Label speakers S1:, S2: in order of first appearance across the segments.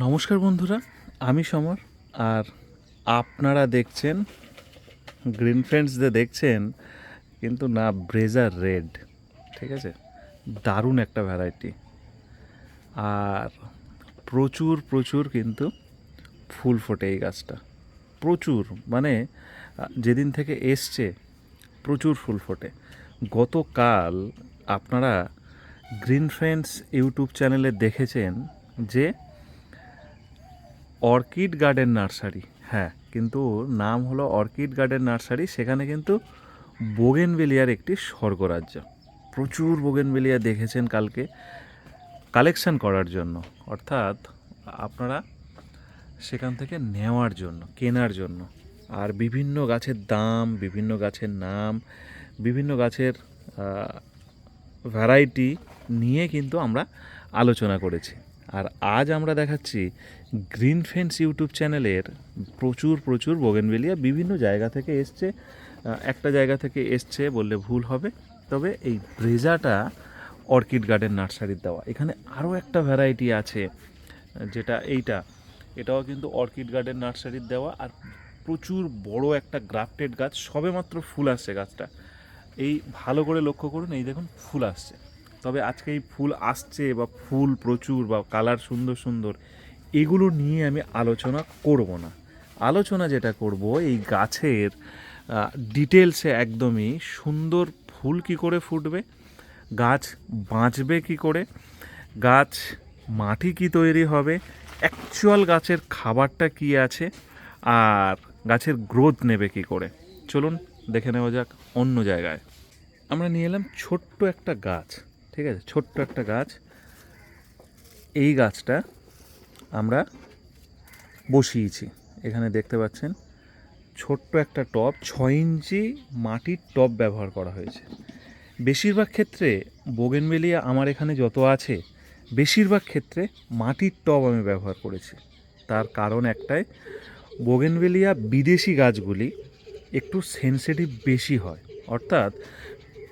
S1: নমস্কার বন্ধুরা, আমি সমর। আর আপনারা দেখছেন গ্রিন ফ্রেন্ডসদের দেখছেন, কিন্তু না ব্রেজার রেড। ঠিক আছে, দারুণ একটা ভ্যারাইটি। আর প্রচুর প্রচুর কিন্তু ফুল ফোটে এই গাছটা, প্রচুর। মানে যেদিন থেকে এসছে প্রচুর ফুল ফোটে। গতকাল আপনারা গ্রিন ফ্রেন্ডস ইউটিউব চ্যানেলে দেখেছেন যে অর্কিড গার্ডেন নার্সারি, হ্যাঁ, কিন্তু নাম হলো অর্কিড গার্ডেন নার্সারি। সেখানে কিন্তু বোগেনভেলিয়ার একটি স্বর্গরাজ্য। প্রচুর বোগেনভেলিয়া দেখেছেন কালকে কালেকশন করার জন্য, অর্থাৎ আপনারা সেখান থেকে নেওয়ার জন্য, কেনার জন্য। আর বিভিন্ন গাছের দাম, বিভিন্ন গাছের নাম, বিভিন্ন গাছের ভ্যারাইটি নিয়ে কিন্তু আমরা আলোচনা করেছি। আর আজ আমরা দেখাচ্ছি গ্রিন ফেন্স ইউটিউব চ্যানেলের প্রচুর প্রচুর বোগেনভেলিয়া বিভিন্ন জায়গা থেকে এসছে। একটা জায়গা থেকে এসছে বললে ভুল হবে, তবে এই ব্রেজাটা অর্কিড গার্ডেন নার্সারির দেওয়া। এখানে আরও একটা ভ্যারাইটি আছে, যেটা এটাও কিন্তু অর্কিড গার্ডেন নার্সারির দেওয়া। আর প্রচুর বড় একটা গ্রাফটেড গাছ, সবেমাত্র ফুল আসছে গাছটা। এই ভালো করে লক্ষ্য করুন, এই দেখুন ফুল আসছে। তবে আজকে এই ফুল আসছে বা ফুল প্রচুর বা কালার সুন্দর সুন্দর, এগুলো নিয়ে আমি আলোচনা করব না। আলোচনা যেটা করব, এই গাছের ডিটেলসে একদমই সুন্দর ফুল কি করে ফুটবে, গাছ বাঁচবে কি করে, গাছ মাটি কি তৈরি হবে, অ্যাকচুয়াল গাছের খাবারটা কি আছে, আর গাছের গ্রোথ নেবে কি করে। চলুন দেখে নেওয়া যাক অন্য জায়গায়। আমরা নিয়ে এলাম ছোট্ট একটা গাছ, ঠিক আছে, ছোট্ট একটা গাছ। এই গাছটা আমরা বসিয়েছি, এখানে দেখতে পাচ্ছেন ছোট্ট একটা টব, 6 ইঞ্চি মাটির টব ব্যবহার করা হয়েছে। বেশিরভাগ ক্ষেত্রে বোগেনভেলিয়া আমার এখানে যত আছে, বেশিরভাগ ক্ষেত্রে মাটির টব আমি ব্যবহার করেছি। তার কারণ একটাই, বোগেনভেলিয়া বিদেশি গাছগুলি একটু সেনসিটিভ বেশি হয়। অর্থাৎ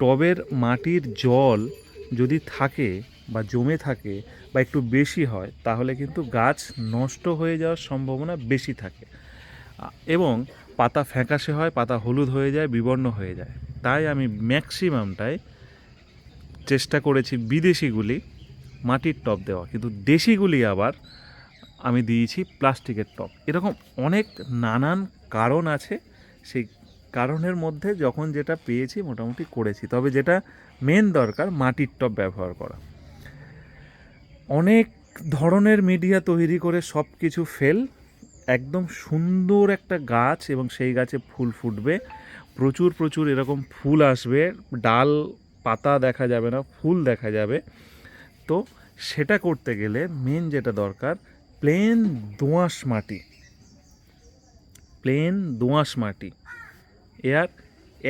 S1: টবের মাটির জল যদি থাকে বা জমে থাকে বা একটু বেশি হয়, তাহলে কিন্তু গাছ নষ্ট হয়ে যাওয়ার সম্ভাবনা বেশি থাকে এবং পাতা ফ্যাকাশে হয়, পাতা হলুদ হয়ে যায়, বিবর্ণ হয়ে যায়। তাই আমি ম্যাক্সিমামটাই চেষ্টা করেছি বিদেশিগুলি মাটির টব দেওয়া, কিন্তু দেশিগুলি আবার আমি দিয়েছি প্লাস্টিকের টব। এরকম অনেক নানান কারণ আছে, সেই কারণের মধ্যে যখন যেটা পেয়েছি মোটামুটি করেছি। তবে যেটা মেন দরকার, মাটির টব ব্যবহার করা। অনেক ধরনের মিডিয়া তৈরি করে সব কিছু ফেল, একদম সুন্দর একটা গাছ এবং সেই গাছে ফুল ফুটবে, প্রচুর প্রচুর এরকম ফুল আসবে, ডাল পাতা দেখা যাবে না, ফুল দেখা যাবে। তো সেটা করতে গেলে মেন যেটা দরকার, প্লেন দোআঁশ মাটি। প্লেন দোআঁশ মাটি এর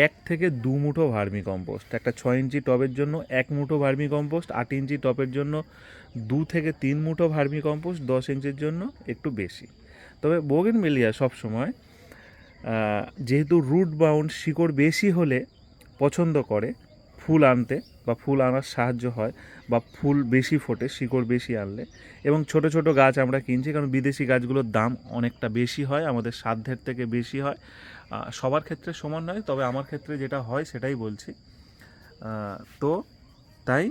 S1: 1 থেকে 2 মুঠো ভার্মি কম্পোস্ট। একটা 6 ইঞ্চি টবের জন্য 1 মুঠো ভার্মি কম্পোস্ট, 8 ইঞ্চি টবের জন্য 2 থেকে 3 মুঠো ভার্মি কম্পোস্ট, 10 ইঞ্চির জন্য একটু বেশি। তবে বোগেনভেলিয়া সবসময় যেহেতু রুট বাউন্ড, শিকড় বেশি হলে পছন্দ করে ফুল আনতে, বা ফুল আনার সাহায্য হয়, বা ফুল বেশি ফোটে শিকড় বেশি আনলে। এবং ছোট ছোট গাছ আমরা কিনছি, কারণ বিদেশি গাছগুলোর দাম অনেকটা বেশি হয়, আমাদের সাধ্যের থেকে বেশি হয়। সবার ক্ষেত্রে সমান নয়, তবে আমার ক্ষেত্রে যেটা হয় সেটাই বলছি। তো তাই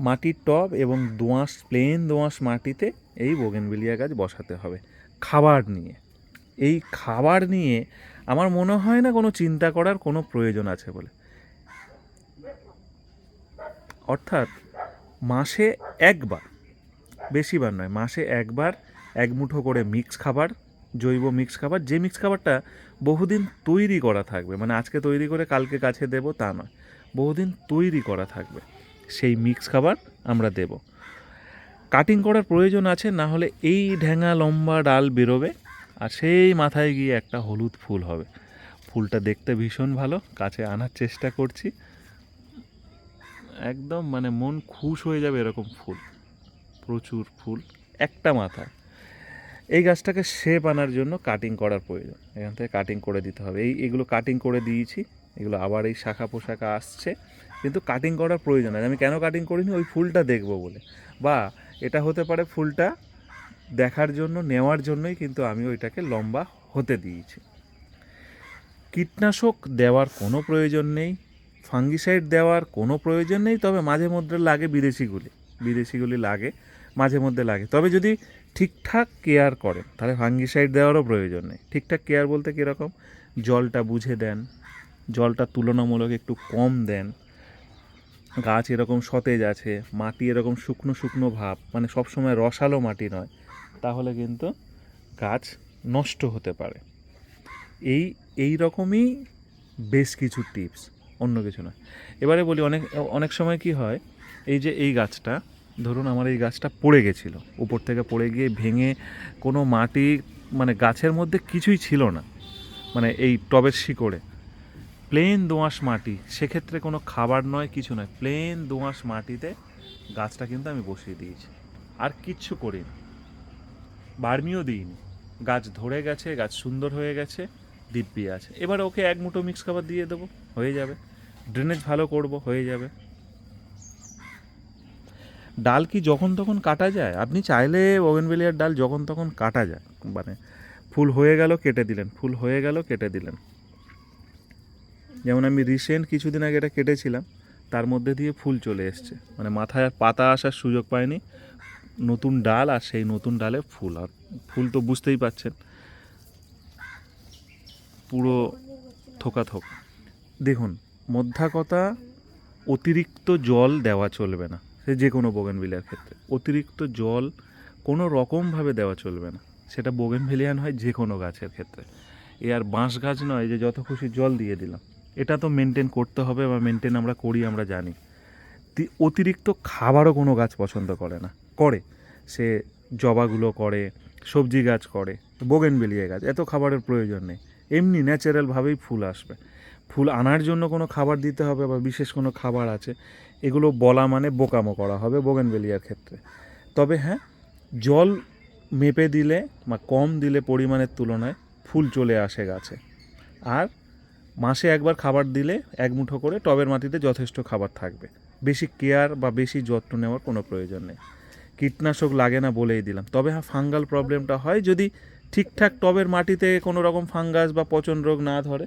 S1: মাটির টব এবং দোআঁশ, প্লেন দোআঁশ মাটিতে এই বোগেনভেলিয়া গাছ বসাতে হবে। খাবার নিয়ে, এই খাবার নিয়ে আমার মনে হয় না কোনো চিন্তা করার কোনো প্রয়োজন আছে বলে। অর্থাৎ মাসে একবার, বেশিবার নয়, মাসে একবার 1 মুঠো করে মিক্স খাবার, জৈব মিক্স খাবার, যে মিক্স খাবারটা বহুদিন তৈরি করা থাকবে, মানে আজকে তৈরি করে কালকে গাছে দেবো তা নয়, বহুদিন তৈরি করা থাকবে, সেই মিক্স খাবার আমরা দেব। কাটিং করার প্রয়োজন আছে, না হলে এই ঢ্যাঙা লম্বা ডাল বেরোবে আর সেই মাথায় গিয়ে একটা হলুদ ফুল হবে। ফুলটা দেখতে ভীষণ ভালো, কাছে আনার চেষ্টা করছি, একদম মানে মন খুশ হয়ে যাবে এরকম ফুল, প্রচুর ফুল একটা মাথায়। এই গাছটাকে শেপ আনার জন্য কাটিং করার প্রয়োজন, এখান থেকে কাটিং করে দিতে হবে। এগুলো কাটিং করে দিয়েছি, এগুলো আবার এই শাখা পোশাকা আসছে, কিন্তু কাটিং করার প্রয়োজন আছে। আমি কেন কাটিং করিনি, ওই ফুলটা দেখবো বলে। বা এটা হতে পারে ফুলটা দেখার জন্য, নেওয়ার জন্যই কিন্তু আমি ওইটাকে লম্বা হতে দিয়েছি। কীটনাশক দেওয়ার কোনো প্রয়োজন নেই, ফাঙ্গিসাইড দেওয়ার কোনো প্রয়োজন নেই, তবে মাঝে মধ্যে লাগে বিদেশিগুলি লাগে, মাঝে মধ্যে লাগে। তবে যদি ঠিকঠাক কেয়ার করেন তাহলে ফাঙ্গিসাইড দেওয়ারও প্রয়োজন নেই। ঠিকঠাক কেয়ার বলতে কীরকম, জলটা বুঝে দেন, জলটা তুলনামূলক একটু কম দেন, গাছ এরকম সতেজ আছে, মাটি এরকম শুকনো শুকনো ভাব, মানে সবসময় রসালো মাটি নয়, তাহলে কিন্তু গাছ নষ্ট হতে পারে। এই রকমই বেশ কিছু টিপস, অন্য কিছু নয়। এবারে বলি, অনেক সময় কি হয়, এই যে এই গাছটা ধরুন, আমার এই গাছটা পড়ে গেছিলো, উপর থেকে পড়ে গিয়ে ভেঙে কোনো মাটি, মানে গাছের মধ্যে কিছুই ছিল না, মানে এই টবের শিকড়ে প্লেন দোআঁশ মাটি, সেক্ষেত্রে কোনো খাবার নয়, কিছু নয়, প্লেন দোআঁশ মাটিতে গাছটা কিন্তু আমি বসিয়ে দিয়েছি, আর কিচ্ছু করিনি, বার্মিও দিইনি। গাছ ধরে গেছে, গাছ সুন্দর হয়ে গেছে, দিব্যি আছে। এবার ওকে এক মুঠো মিক্স খাবার দিয়ে দেবো, হয়ে যাবে। ড্রেনেজ ভালো করব, হয়ে যাবে। ডাল কি যখন তখন কাটা যায়? আপনি চাইলে বোগেনভেলিয়ার ডাল যখন তখন কাটা যায়, মানে ফুল হয়ে গেল কেটে দিলেন, ফুল হয়ে গেল কেটে দিলেন। যেমন আমি রিসেন্ট কিছুদিন আগে এটা কেটেছিলাম, তার মধ্যে দিয়ে ফুল চলে এসছে, মানে মাথায় আর পাতা আসার সুযোগ পায়নি, নতুন ডাল, আর সেই নতুন ডালে ফুল। আর ফুল তো বুঝতেই পাচ্ছেন, পুরো থোকা থোকা। দেখুন, মধ্যা কথা, অতিরিক্ত জল দেওয়া চলবে না, সে যে কোনো বোগেনভিলিয়ার ক্ষেত্রে অতিরিক্ত জল কোনো রকমভাবে দেওয়া চলবে না, সেটা বোগেনভিলিয়ান হয় যে কোনো গাছের ক্ষেত্রে। এ আর বাঁশ গাছ নয় যে যত খুশি জল দিয়ে দিলাম, এটা তো মেনটেন করতে হবে, বা মেনটেন আমরা করি, আমরা জানি। অতিরিক্ত খাবারও কোনো গাছ পছন্দ করে না, করে সে জবাগুলো করে, সবজি গাছ করে, বোগেনভেলিয়া গাছ এত খাবারের প্রয়োজন নেই, এমনি ন্যাচারালভাবেই ফুল আসবে। ফুল আনার জন্য কোনো খাবার দিতে হবে বা বিশেষ কোনো খাবার আছে, এগুলো বলা মানে বোকামো করা হবে বোগেনভেলিয়ার ক্ষেত্রে। তবে হ্যাঁ, জল মেপে দিলে বা কম দিলে পরিমাণের তুলনায় ফুল চলে আসে গাছে। আর মাসে একবার খাবার দিলে এক মুঠো করে টবের মাটিতে যথেষ্ট খাবার থাকবে, বেশি কেয়ার বা বেশি যত্ন নেওয়ার কোনো প্রয়োজন নেই। কীটনাশক লাগে না বলেই দিলাম। তবে হ্যাঁ, ফাঙ্গাল প্রবলেমটা হয় যদি ঠিকঠাক টবের মাটিতে কোনো রকম ফাঙ্গাস বা পচন রোগ না ধরে,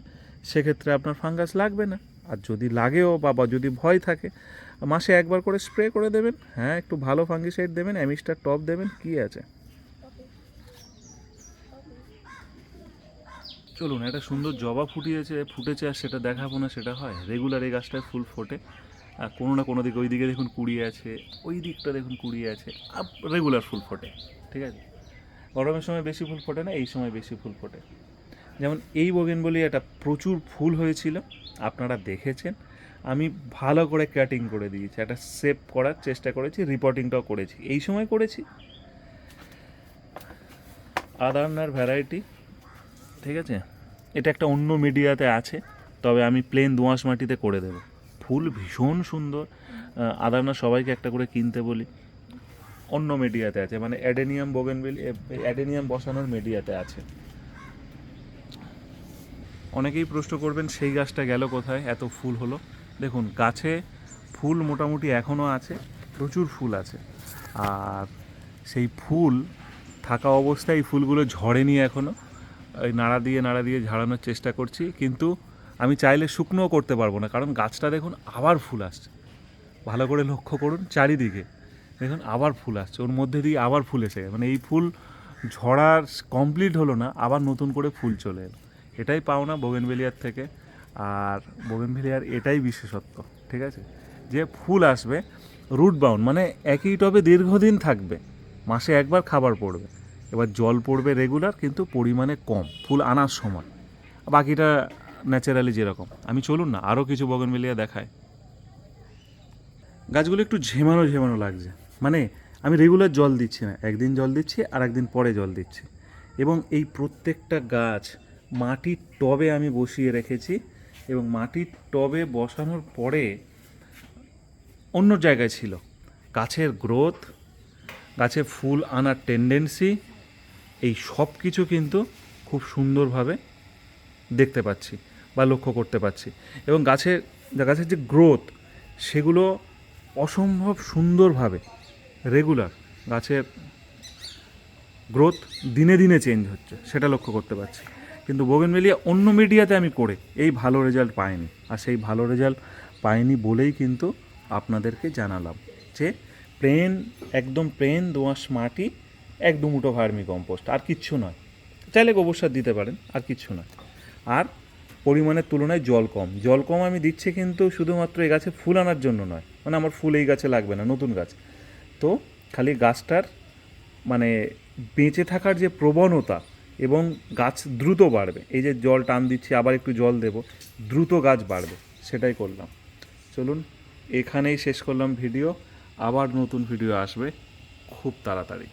S1: সেক্ষেত্রে আপনার ফাঙ্গাস লাগবে না। আর যদি লাগেও বা যদি ভয় থাকে, মাসে একবার করে স্প্রে করে দেবেন, হ্যাঁ একটু ভালো ফাঙ্গিসাইড দেবেন, অ্যামিস্টার টপ দেবেন, কী আছে। চলুন, একটা সুন্দর জবা ফুটেছে, আর সেটা দেখাবো না, সেটা হয়? রেগুলার এই গাছটায় ফুল ফোটে, আর কোনো না কোনো দিকে, ওই দিকে দেখুন কুড়ি আছে, ওই দিকটা দেখুন কুড়ি আছে, রেগুলার ফুল ফোটে, ঠিক আছে। গরমের সময় বেশি ফুল ফোটে না, এই সময় বেশি ফুল ফোটে। যেমন এই বোগেনভেলিয়াটা প্রচুর ফুল হয়েছিল, আপনারা দেখেছেন, আমি ভালো করে কাটিং করে দিয়েছি, একটা শেপ করার চেষ্টা করেছি, রিপোর্টিংটাও করেছি, এই সময় করেছি। আদারনার ভ্যারাইটি, ঠিক আছে, এটা একটা অন্য মিডিয়াতে আছে, তবে আমি প্লেন দোআঁশ মাটিতে করে দেবো। ফুল ভীষণ সুন্দর, আদারনা সবাইকে একটা করে কিনতে বলি। অন্য মিডিয়াতে আছে, মানে অ্যাডেনিয়াম বোগেনভেলিয়া, অ্যাডেনিয়াম বসানোর মিডিয়াতে আছে। অনেকেই প্রশ্ন করবেন সেই গাছটা গেল কোথায়, এত ফুল হলো। দেখুন, গাছে ফুল মোটামুটি এখনও আছে, প্রচুর ফুল আছে, আর সেই ফুল থাকা অবস্থায় এই ফুলগুলো ঝরেনি এখনও, ওই নাড়া দিয়ে ঝাড়ানোর চেষ্টা করছি, কিন্তু আমি চাইলে শুকনোও করতে পারবো না, কারণ গাছটা দেখুন আবার ফুল আসছে, ভালো করে লক্ষ্য করুন চারিদিকে, দেখুন আবার ফুল আসছে, ওর মধ্যে দিয়ে আবার ফুল এসে গেছে, মানে এই ফুল ঝরার কমপ্লিট হলো না, আবার নতুন করে ফুল চলে এলো। এটাই পাওনা বোগেনভেলিয়ার থেকে, আর বোগেনভেলিয়ার এটাই বিশেষত্ব, ঠিক আছে, যে ফুল আসবে রুট বাউন্ড, মানে একই টবে দীর্ঘদিন থাকবে, মাসে একবার খাবার পড়বে, এবার জল পড়বে রেগুলার, কিন্তু পরিমাণে কম ফুল আনার সময়, বাকিটা ন্যাচারালি যেরকম। আমি চলুন না আরও কিছু বোগেনভেলিয়া দেখায়। গাছগুলো একটু ঝেমানো ঝেমানো লাগছে, মানে আমি রেগুলার জল দিচ্ছি না, একদিন জল দিচ্ছি আর একদিন পরে জল দিচ্ছি, এবং এই প্রত্যেকটা গাছ মাটির টবে আমি বসিয়ে রেখেছি, এবং মাটির টবে বসানোর পরে অন্য জায়গায় ছিল। গাছের গ্রোথ, গাছে ফুল আনার টেন্ডেন্সি, এই সব কিছু কিন্তু খুব সুন্দরভাবে দেখতে পাচ্ছি বা লক্ষ্য করতে পাচ্ছি, এবং গাছের যে গ্রোথ, সেগুলো অসম্ভব সুন্দরভাবে রেগুলার, গাছের গ্রোথ দিনে দিনে চেঞ্জ হচ্ছে, সেটা লক্ষ্য করতে পারছি। কিন্তু বোগেনভেলিয়া অন্য মিডিয়াতে আমি করে এই ভালো রেজাল্ট পাইনি, আর সেই ভালো রেজাল্ট পাইনি বলেই কিন্তু আপনাদেরকে জানালাম যে একদম প্লেন দোআঁশ মাটি, এক দুমুঠো ভার্মি কম্পোস্ট, আর কিচ্ছু নয়। চাইলে গোবর সার দিতে পারেন, আর কিচ্ছু নয়। আর পরিমাণের তুলনায় জল কম আমি দিচ্ছি, কিন্তু শুধুমাত্র এই গাছে ফুল আনার জন্য নয়, মানে আমার ফুল এই গাছে লাগবে না, নতুন গাছ তো, খালি গাছটার মানে বেঁচে থাকার যে প্রবণতা এবং গাছ দ্রুত বাড়বে, এই যে জল টান দিচ্ছি আবার একটু জল দেব, দ্রুত গাছ বাড়বে, সেটাই করলাম। চলুন এখানেই শেষ করলাম ভিডিও, আবার নতুন ভিডিও আসবে খুব তাড়াতাড়ি।